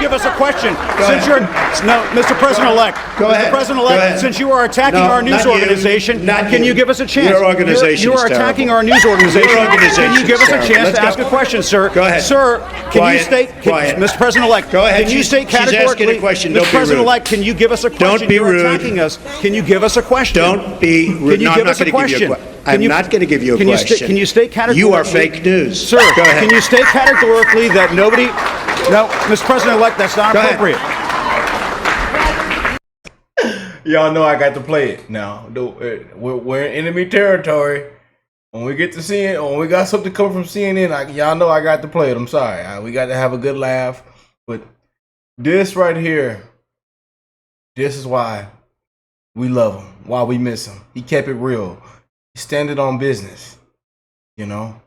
give us a question? Mr. President-elect. Go ahead. Mr. President-elect, since you are attacking our news organization, can you give us a chance? Your organization You are attacking our news organization. Can you give us a chance to ask a question, sir? Go ahead. Sir, can you state, Mr. President-elect, go ahead. Can you state categorically? She's asking a question. Don't Mr. be President-elect, can you give us a question? Don't be rude. You're attacking us. Can you give us a question? Don't be rude. Can you give us a question? I'm not going to give you a question. Can you state categorically? You are fake news. Sir, go ahead. Can you state categorically that nobody... No, Mr. President-elect, that's not appropriate. Y'all know I got to play it now. We're in enemy territory. When we get to CNN, when we got something coming from CNN, y'all know I got to play it. I'm sorry. We got to have a good laugh. But this right here, this is why we love him, why we miss him. He kept it real. He standing on business, you know.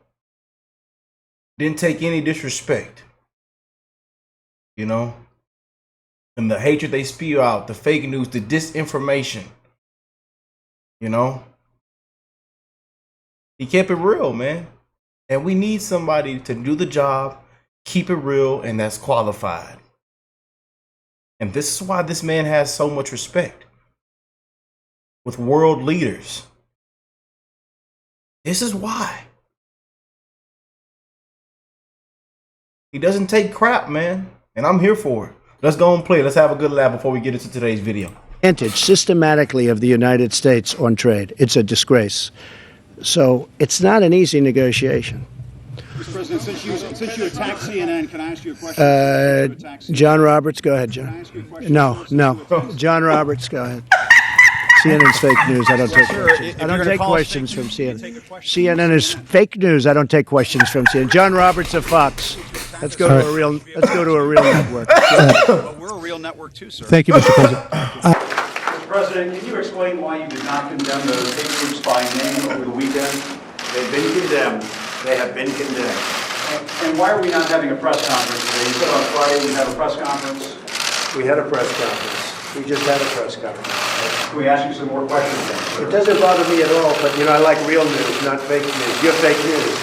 Didn't take any disrespect, you know. And the hatred they spew out, the fake news, the disinformation, you know. He kept it real, man. And we need somebody to do the job, keep it real, and that's qualified. And this is why this man has so much respect with world leaders. This is why. He doesn't take crap, man. And I'm here for it. Let's go and play. Let's have a good laugh before we get into today's video. Advantage systematically of the United States on trade. It's a disgrace. So it's not an easy negotiation. Mr. President, since you attacked CNN, can I ask you a question? John Roberts, go ahead, John. No. John Roberts, go ahead. CNN's fake news. I don't take questions. I don't take questions from CNN. CNN is fake news. I don't take questions from CNN. John Roberts of Fox. Let's go to a real network. Well, we're a real network too, sir. Thank you, Mr. President. Mr. President, can you explain why you did not condemn those hate groups by name over the weekend? They've been condemned. They have been condemned. And why are we not having a press conference today? You said on Friday we'd have a press conference. We had a press conference. We just had a press conference. Can we ask you some more questions then? It doesn't bother me at all, but, you know, I like real news, not fake news. You're fake news.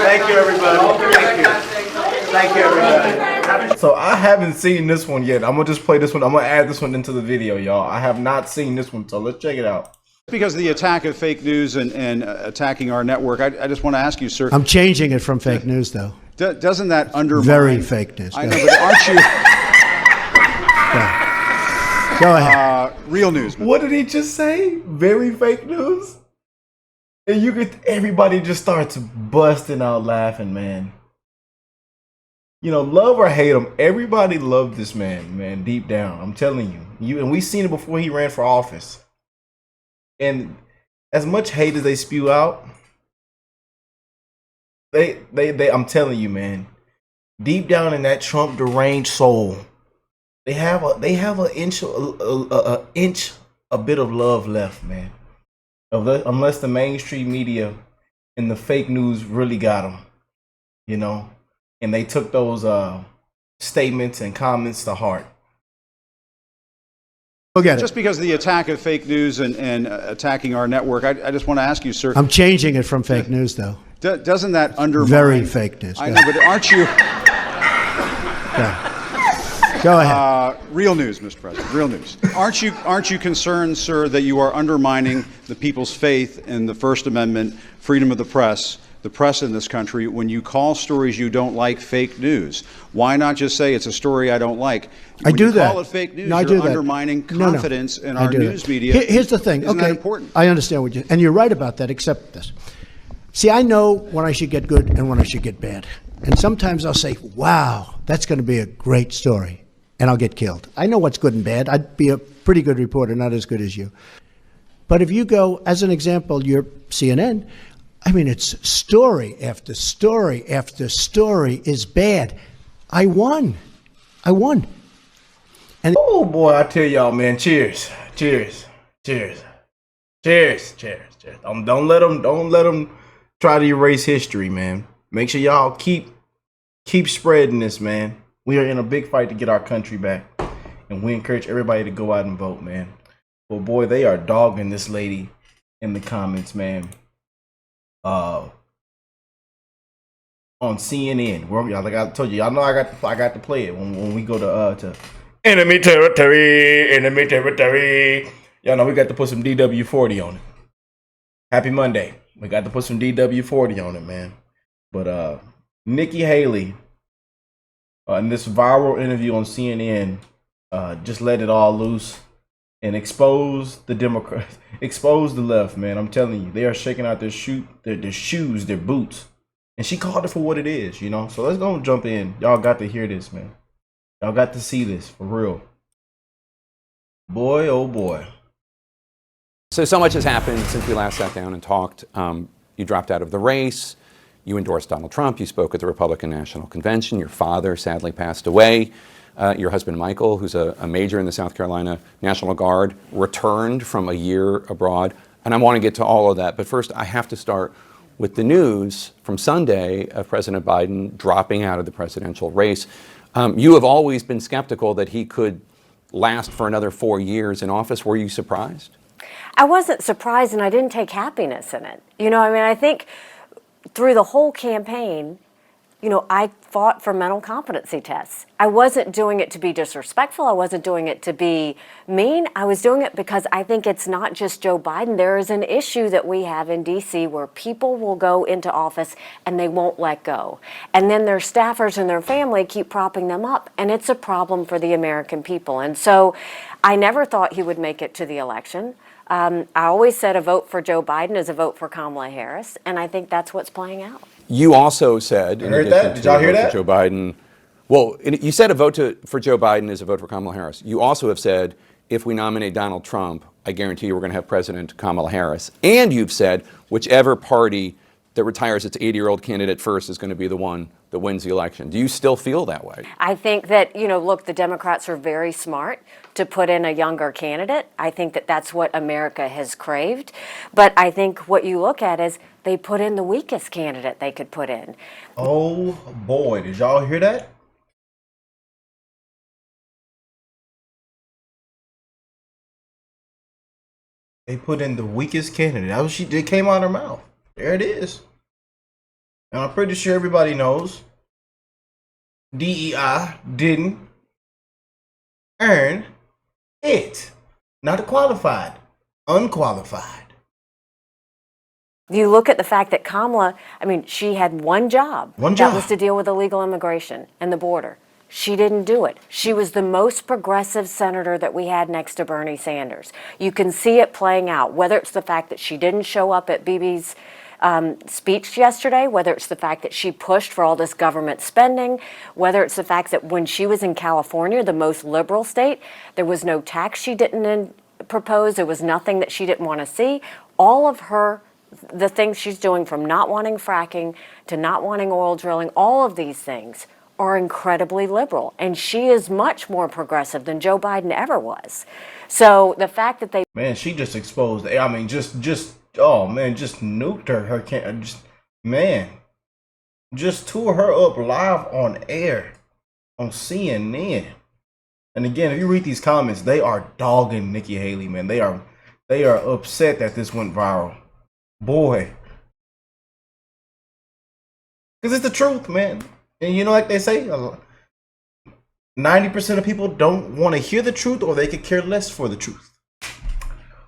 Thank you, everybody. Thank you. Thank you, everybody. So I haven't seen this one yet. I'm going to just play this one. I'm going to add this one into the video, y'all. I have not seen this one, so let's check it out. Because of the attack of fake news and attacking our network, I just want to ask you, sir. I'm changing it from fake news, though. Doesn't that undermine... Very fake news. I know, but aren't you... Go ahead. Real news. What did he just say? Very fake news? And everybody just starts busting out laughing, man. You know, love or hate him, everybody loved this man, deep down. I'm telling you. And we've seen it before he ran for office. And as much hate as they spew out, I'm telling you, man, deep down in that Trump deranged soul, they have a inch a bit of love left, man. Unless the mainstream media and the fake news really got them, you know, and they took those statements and comments to heart. Just because of the attack of fake news and attacking our network, I just want to ask you, sir. I'm changing it from fake news, though. Doesn't that undermine... Very fake news. I know, but aren't you... Go ahead. Real news, Mr. President. Real news. Aren't you concerned, sir, that you are undermining the people's faith in the First Amendment, freedom of the press in this country, when you call stories you don't like fake news? Why not just say it's a story I don't like? When you call it fake news, you're undermining confidence in our news media. Here's the thing. Isn't that important? I understand what and you're right about that, except this. See, I know when I should get good and when I should get bad. And sometimes I'll say, wow, that's going to be a great story. And I'll get killed. I know what's good and bad. I'd be a pretty good reporter, not as good as you. But if you go, as an example, you're CNN, I mean, it's story after story after story is bad. I won. And oh boy, I tell y'all, man, cheers. Don't let them try to erase history, man. Make sure y'all keep spreading this, man. We are in a big fight to get our country back, and we encourage everybody to go out and vote, man. But boy, they are dogging this lady in the comments, man. On on CNN. Like I told you, y'all know I got to play it when we go to enemy territory, enemy territory. Y'all know we got to put some DW40 on it. Happy Monday. We got to put some DW40 on it, man. But Nikki Haley, in this viral interview on CNN, just let it all loose and expose the Democrats, expose the left, man. I'm telling you, they are shaking out their shoes, their boots. And she called it for what it is, you know? So let's go and jump in. Y'all got to hear this, man. Y'all got to see this, for real. Boy, oh boy. So much has happened since we last sat down and talked. You dropped out of the race. You endorsed Donald Trump. You spoke at the Republican National Convention. Your father sadly passed away. Your husband, Michael, who's a major in the South Carolina National Guard, returned from a year abroad. And I want to get to all of that. But first, I have to start with the news from Sunday of President Biden dropping out of the presidential race. You have always been skeptical that he could last for another 4 years in office. Were you surprised? I wasn't surprised, and I didn't take happiness in it. You know, I mean, I think through the whole campaign, you know, I fought for mental competency tests. I wasn't doing it to be disrespectful. I wasn't doing it to be mean. I was doing it because I think it's not just Joe Biden. There is an issue that we have in D.C. where people will go into office and they won't let go. And then their staffers and their family keep propping them up. And it's a problem for the American people. And so I never thought he would make it to the election. I always said a vote for Joe Biden is a vote for Kamala Harris. And I think that's what's playing out. You also said, in heard addition that? Did to y'all a hear vote that? for Joe Biden, well, you said a vote for Joe Biden is a vote for Kamala Harris. You also have said, if we nominate Donald Trump, I guarantee you we're going to have President Kamala Harris. And you've said, whichever party that retires its 80-year-old candidate first is going to be the one that wins the election. Do you still feel that way? I think that, you know, look, the Democrats are very smart to put in a younger candidate. I think that that's what America has craved. But I think what you look at is they put in the weakest candidate they could put in. Oh boy, did y'all hear that? They put in the weakest candidate. That was it came out of her mouth. There it is. And I'm pretty sure everybody knows DEI didn't earn it. Not qualified, unqualified. You look at the fact that Kamala, I mean, she had one job. That was to deal with illegal immigration and the border. She didn't do it. She was the most progressive senator that we had next to Bernie Sanders. You can see it playing out, whether it's the fact that she didn't show up at Bibi's speech yesterday, whether it's the fact that she pushed for all this government spending, whether it's the fact that when she was in California, the most liberal state, there was no tax she didn't propose. There was nothing that she didn't want to see. All of the things she's doing, from not wanting fracking to not wanting oil drilling, all of these things are incredibly liberal. And she is much more progressive than Joe Biden ever was. So the fact that they... Man, she just exposed, I mean, oh man, just nuked her just tore her up live on air on CNN. And again, if you read these comments, they are dogging Nikki Haley, man. They are upset that this went viral. Boy. Because it's the truth, man. And you know, like they say, 90% of people don't want to hear the truth, or they could care less for the truth.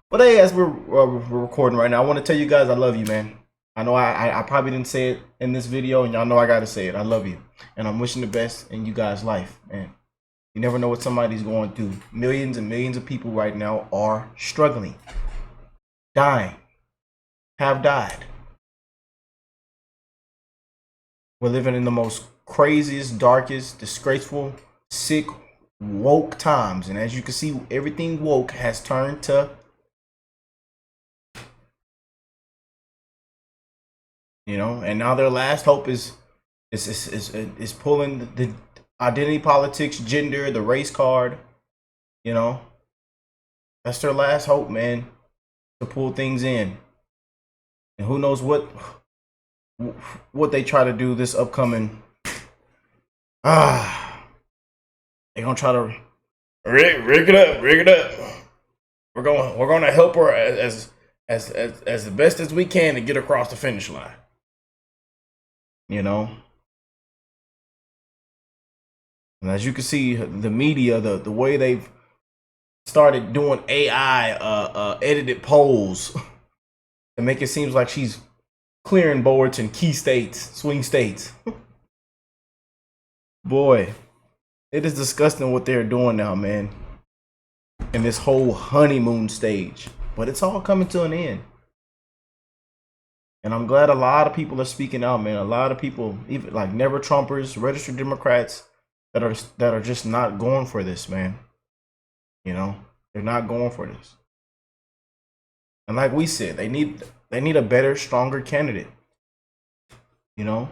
But hey, as we're recording right now, I want to tell you guys I love you, man. I know I probably didn't say it in this video, and y'all know I got to say it. I love you. And I'm wishing the best in you guys' life, man. You never know what somebody's going through. Millions and millions of people right now are struggling, dying, have died. We're living in the most craziest, darkest, disgraceful, sick, woke times. And as you can see, everything woke has turned to, you know, and now their last hope is pulling the identity politics, gender, the race card. You know, that's their last hope, man, to pull things in. And who knows what they try to do this upcoming. They're gonna try to rig it up. We're gonna help her as the best as we can to get across the finish line. You know, And as you can see, the media, the way they've started doing AI edited polls to make it seem like she's clearing boards in key states, swing states. Boy, it is disgusting what they're doing now, man. In this whole honeymoon stage. But it's all coming to an end. And I'm glad a lot of people are speaking out, man. A lot of people, even like never Trumpers, registered Democrats, that are just not going for this, man. You know, they're not going for this. And like we said, they need a better, stronger candidate. You know?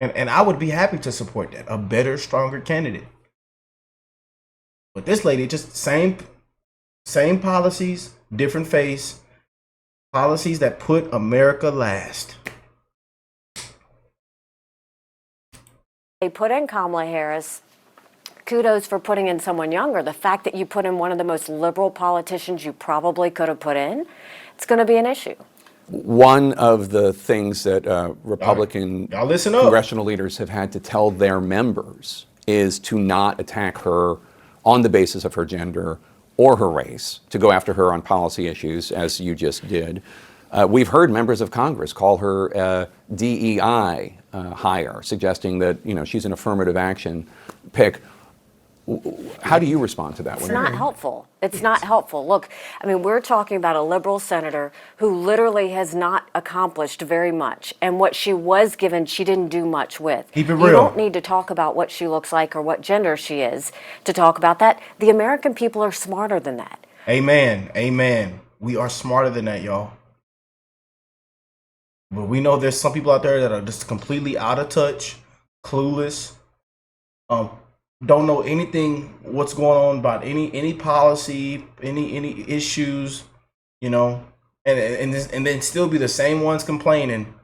And I would be happy to support that. A better, stronger candidate. But this lady, just same policies, different face. Policies that put America last. They put in Kamala Harris. Kudos for putting in someone younger. The fact that you put in one of the most liberal politicians you probably could have put in, it's going to be an issue. One of the things that Republican y'all listen up. congressional leaders have had to tell their members is to not attack her on the basis of her gender or her race, to go after her on policy issues, as you just did. We've heard members of Congress call her DEI hire, suggesting that she's an affirmative action pick. How do you respond to that? It's not helpful. It's not helpful. Look, I mean, we're talking about a liberal senator who literally has not accomplished very much. And what she was given, she didn't do much with. Keep it real. You don't need to talk about what she looks like or what gender she is to talk about that. The American people are smarter than that. Amen. Amen. We are smarter than that, y'all. But we know there's some people out there that are just completely out of touch, clueless, don't know anything what's going on about any policy, any issues, and then still be the same ones complaining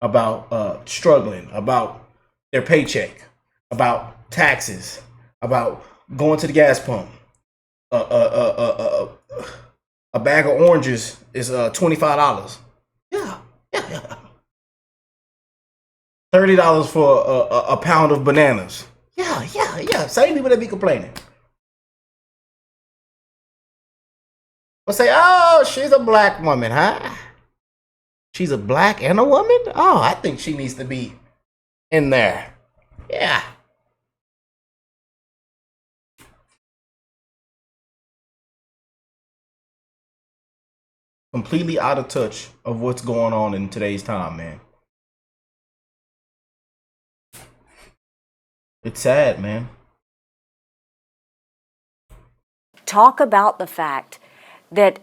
about struggling, about their paycheck, about taxes, about going to the gas pump. A bag of oranges is $25. Yeah. $30 for a pound of bananas. Yeah. Same people that be complaining. But say, oh, she's a black woman, huh? She's a black and a woman? Oh, I think she needs to be in there. Yeah. Completely out of touch of what's going on in today's time, man. It's sad, man. Talk about the fact that,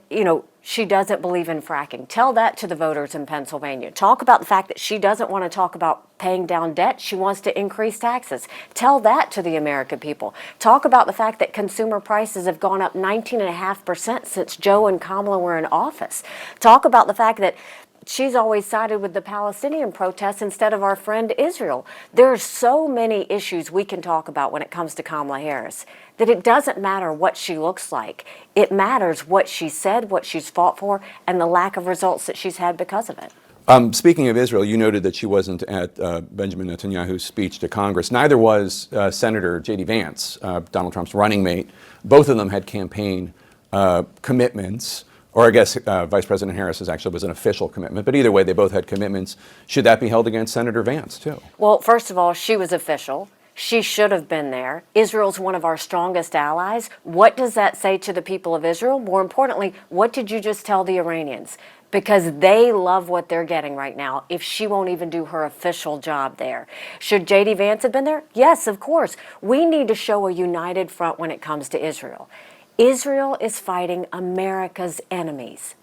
she doesn't believe in fracking. Tell that to the voters in Pennsylvania. Talk about the fact that she doesn't want to talk about paying down debt. She wants to increase taxes. Tell that to the American people. Talk about the fact that consumer prices have gone up 19.5% since Joe and Kamala were in office. Talk about the fact that she's always sided with the Palestinian protests instead of our friend Israel. There are so many issues we can talk about when it comes to Kamala Harris that it doesn't matter what she looks like. It matters what she said, what she's fought for, and the lack of results that she's had because of it. Speaking of Israel, you noted that she wasn't at Benjamin Netanyahu's speech to Congress. Neither was Senator J.D. Vance, Donald Trump's running mate. Both of them had campaign commitments. Or I guess Vice President Harris's actually was an official commitment. But either way, they both had commitments. Should that be held against Senator Vance, too? Well, first of all, she was official. She should have been there. Israel's one of our strongest allies. What does that say to the people of Israel? More importantly, what did you just tell the Iranians? Because they love what they're getting right now if she won't even do her official job there. Should J.D. Vance have been there? Yes, of course. We need to show a united front when it comes to Israel. Israel is fighting America's enemies.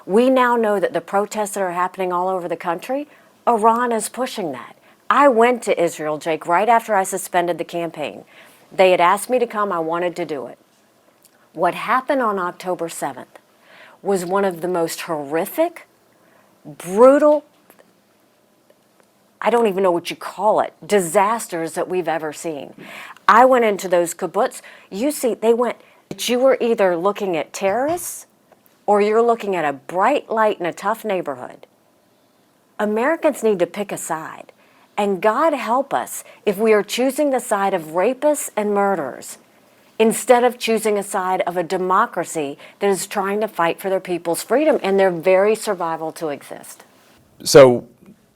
We now know that the protests that are happening all over the country, Iran is pushing that. I went to Israel, Jake, right after I suspended the campaign. They had asked me to come. I wanted to do it. What happened on October 7th was one of the most horrific, brutal, I don't even know what you call it, disasters that we've ever seen. I went into those kibbutz. You see, you were either looking at terrorists or you're looking at a bright light in a tough neighborhood. Americans need to pick a side. And God help us if we are choosing the side of rapists and murderers instead of choosing a side of a democracy that is trying to fight for their people's freedom and their very survival to exist. So,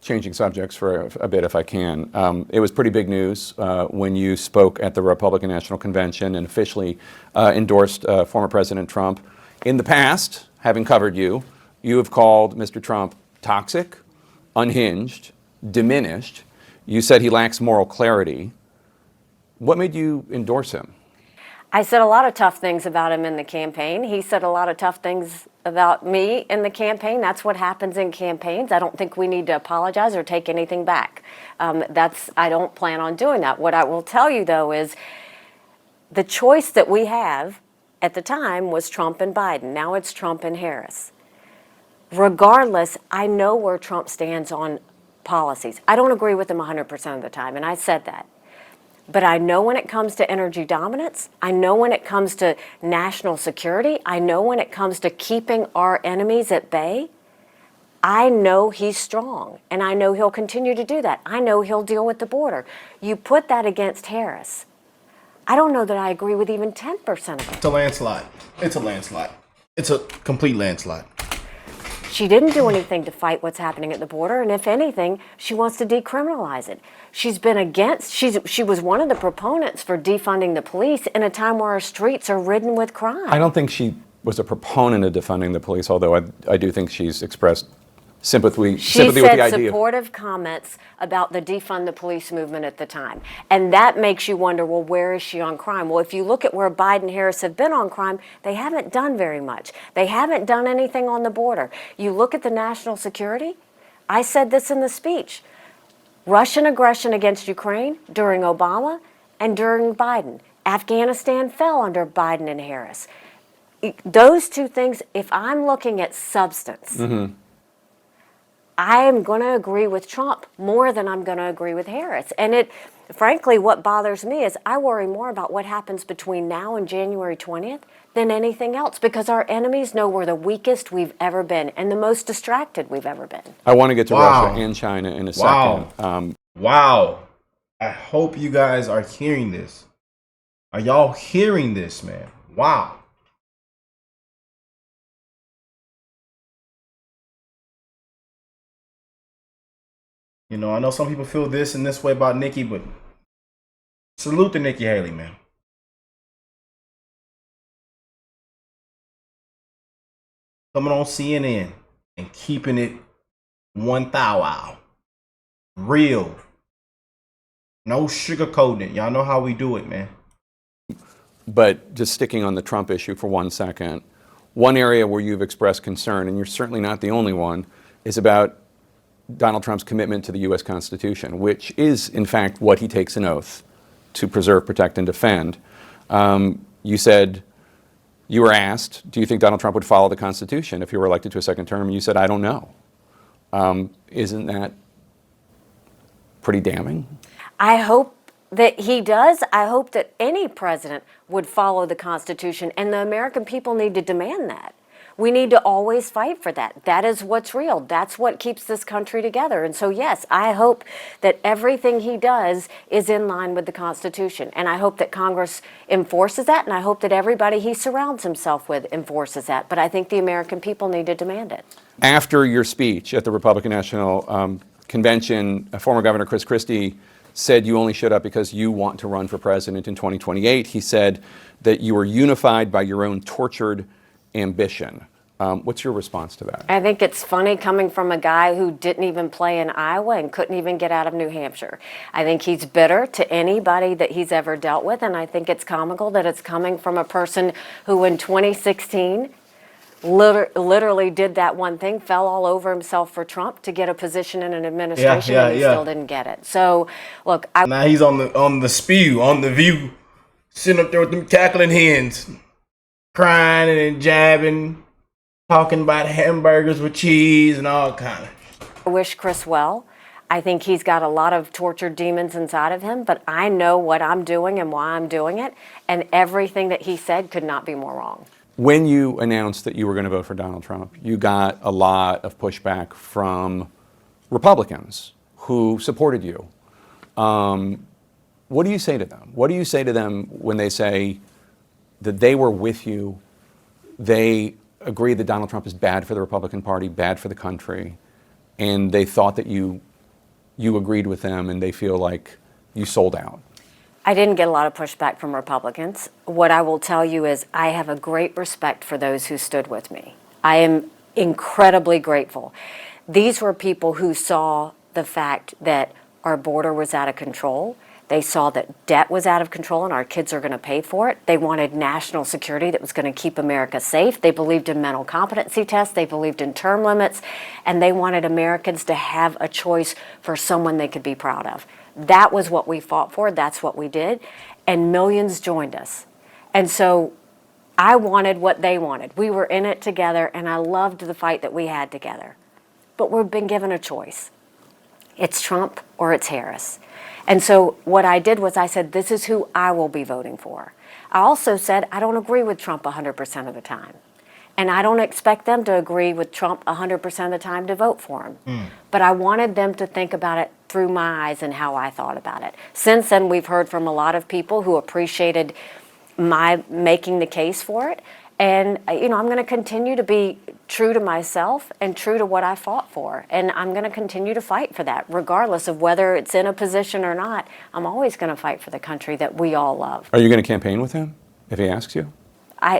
changing subjects for a bit if I can, it was pretty big news when you spoke at the Republican National Convention and officially endorsed former President Trump. In the past, having covered you, you have called Mr. Trump toxic, unhinged, diminished. You said he lacks moral clarity. What made you endorse him? I said a lot of tough things about him in the campaign. He said a lot of tough things about me in the campaign. That's what happens in campaigns. I don't think we need to apologize or take anything back. I don't plan on doing that. What I will tell you, though, is the choice that we have at the time was Trump and Biden. Now it's Trump and Harris. Regardless, I know where Trump stands on policies. I don't agree with him 100% of the time, and I said that. But I know when it comes to energy dominance, I know when it comes to national security, I know when it comes to keeping our enemies at bay, I know he's strong, and I know he'll continue to do that. I know he'll deal with the border. You put that against Harris. I don't know that I agree with even 10% of it. It's a landslide. It's a landslide. It's a complete landslide. She didn't do anything to fight what's happening at the border, and if anything, she wants to decriminalize it. She's been against, she was one of the proponents for defunding the police in a time where our streets are ridden with crime. I don't think she was a proponent of defunding the police, although I do think she's expressed sympathy with the idea. She said supportive comments about the defund the police movement at the time. And that makes you wonder, well, where is she on crime? Well, if you look at where Biden and Harris have been on crime, they haven't done very much. They haven't done anything on the border. You look at the national security, I said this in the speech, Russian aggression against Ukraine during Obama and during Biden. Afghanistan fell under Biden and Harris. Those two things, if I'm looking at substance, I am going to agree with Trump more than I'm going to agree with Harris. And frankly, what bothers me is I worry more about what happens between now and January 20th than anything else, because our enemies know we're the weakest we've ever been and the most distracted we've ever been. I want to get to Russia and China in a second. Wow. I hope you guys are hearing this. Are y'all hearing this, man? Wow. You know, I know some people feel this and this way about Nikki, but salute to Nikki Haley, man. Coming on CNN and keeping it 1,000. Real. No sugarcoating it. Y'all know how we do it, man. But just sticking on the Trump issue for 1 second, one area where you've expressed concern, and you're certainly not the only one, is about Donald Trump's commitment to the U.S. Constitution, which is, in fact, what he takes an oath to preserve, protect, and defend. You said, you were asked, do you think Donald Trump would follow the Constitution if he were elected to a second term? And you said, I don't know. Isn't that pretty damning? I hope that he does. I hope that any president would follow the Constitution, and the American people need to demand that. We need to always fight for that. That is what's real. That's what keeps this country together. And so, yes, I hope that everything he does is in line with the Constitution. And I hope that Congress enforces that, and I hope that everybody he surrounds himself with enforces that. But I think the American people need to demand it. After your speech at the Republican National Convention, former Governor Christie said you only showed up because you want to run for president in 2028. He said that you were unified by your own tortured ambition. What's your response to that? I think it's funny coming from a guy who didn't even play in Iowa and couldn't even get out of New Hampshire. I think he's bitter to anybody that he's ever dealt with, and I think it's comical that it's coming from a person who in 2016 literally did that one thing, fell all over himself for Trump to get a position in an administration, and he still didn't get it. So, look, now he's on the spew, on the View, sitting up there with them cackling hens, crying and jabbing, talking about hamburgers with cheese and all kind of. I wish Chris well. I think he's got a lot of tortured demons inside of him, but I know what I'm doing and why I'm doing it, and everything that he said could not be more wrong. When you announced that you were going to vote for Donald Trump, you got a lot of pushback from Republicans who supported you. What do you say to them? What do you say to them when they say that they were with you, they agree that Donald Trump is bad for the Republican Party, bad for the country, and they thought that you agreed with them and they feel like you sold out? I didn't get a lot of pushback from Republicans. What I will tell you is I have a great respect for those who stood with me. I am incredibly grateful. These were people who saw the fact that our border was out of control. They saw that debt was out of control and our kids are going to pay for it. They wanted national security that was going to keep America safe. They believed in mental competency tests. They believed in term limits. And they wanted Americans to have a choice for someone they could be proud of. That was what we fought for. That's what we did. And millions joined us. And so I wanted what they wanted. We were in it together, and I loved the fight that we had together. But we've been given a choice. It's Trump or it's Harris. And so what I did was I said, this is who I will be voting for. I also said, I don't agree with Trump 100% of the time. And I don't expect them to agree with Trump 100% of the time to vote for him. But I wanted them to think about it through my eyes and how I thought about it. Since then, we've heard from a lot of people who appreciated my making the case for it. And, I'm going to continue to be true to myself and true to what I fought for. And I'm going to continue to fight for that, regardless of whether it's in a position or not. I'm always going to fight for the country that we all love. Are you going to campaign with him if he asks you?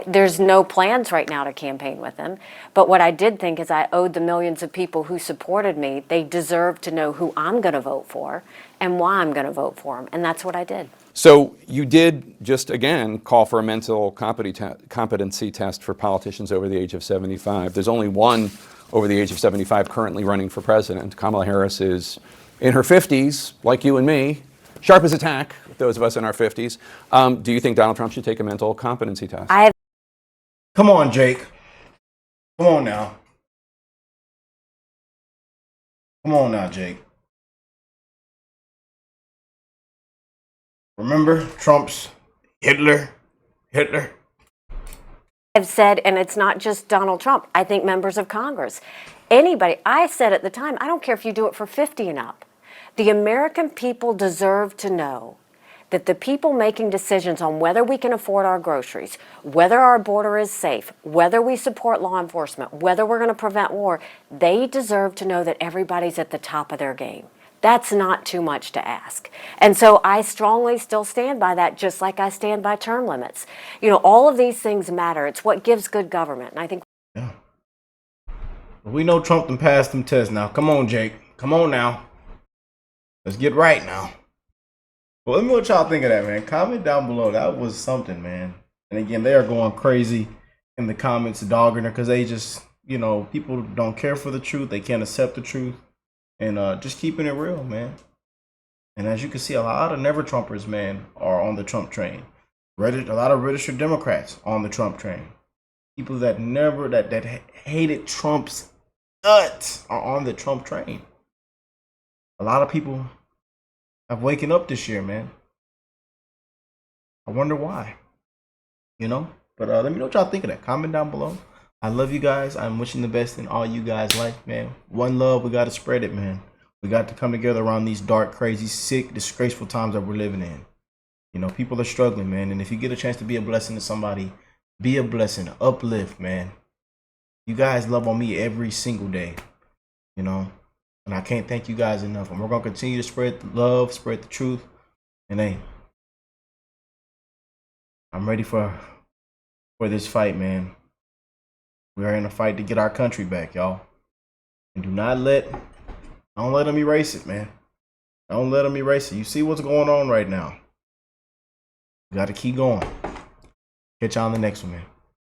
There's no plans right now to campaign with him. But what I did think is I owed the millions of people who supported me, they deserve to know who I'm going to vote for and why I'm going to vote for him. And that's what I did. So you did just, again, call for a mental competency test for politicians over the age of 75. There's only one over the age of 75 currently running for president. Kamala Harris is in her 50s, like you and me, sharp as a tack, those of us in our 50s. Do you think Donald Trump should take a mental competency test? Come on, Jake. Come on now. Come on now, Jake. Remember Trump's Hitler? I've said, and it's not just Donald Trump, I think members of Congress, anybody, I said at the time, I don't care if you do it for 50 and up. The American people deserve to know that the people making decisions on whether we can afford our groceries, whether our border is safe, whether we support law enforcement, whether we're going to prevent war, they deserve to know that everybody's at the top of their game. That's not too much to ask. And so I strongly still stand by that, just like I stand by term limits. All of these things matter. It's what gives good government. And I think. Yeah. We know Trump done passed them tests now. Come on, Jake. Come on now. Let's get right now. Well, let me know what y'all think of that, man. Comment down below. That was something, man. And again, they are going crazy in the comments, dogging her, because they just, people don't care for the truth. They can't accept the truth. And just keeping it real, man. And as you can see, a lot of never-Trumpers, man, are on the Trump train. A lot of registered Democrats on the Trump train. People that that hated Trump's guts are on the Trump train. A lot of people have waken up this year, man. I wonder why. But let me know what y'all think of that. Comment down below. I love you guys. I'm wishing the best in all you guys' life, man. One love. We got to spread it, man. We got to come together around these dark, crazy, sick, disgraceful times that we're living in. People are struggling, man. And if you get a chance to be a blessing to somebody, be a blessing, uplift, man. You guys love on me every single day, And I can't thank you guys enough. And we're going to continue to spread the love, spread the truth. And hey, I'm ready for this fight, man. We are in a fight to get our country back, y'all. And don't let them erase it, man. Don't let them erase it. You see what's going on right now. You got to keep going. Catch y'all on the next one, man.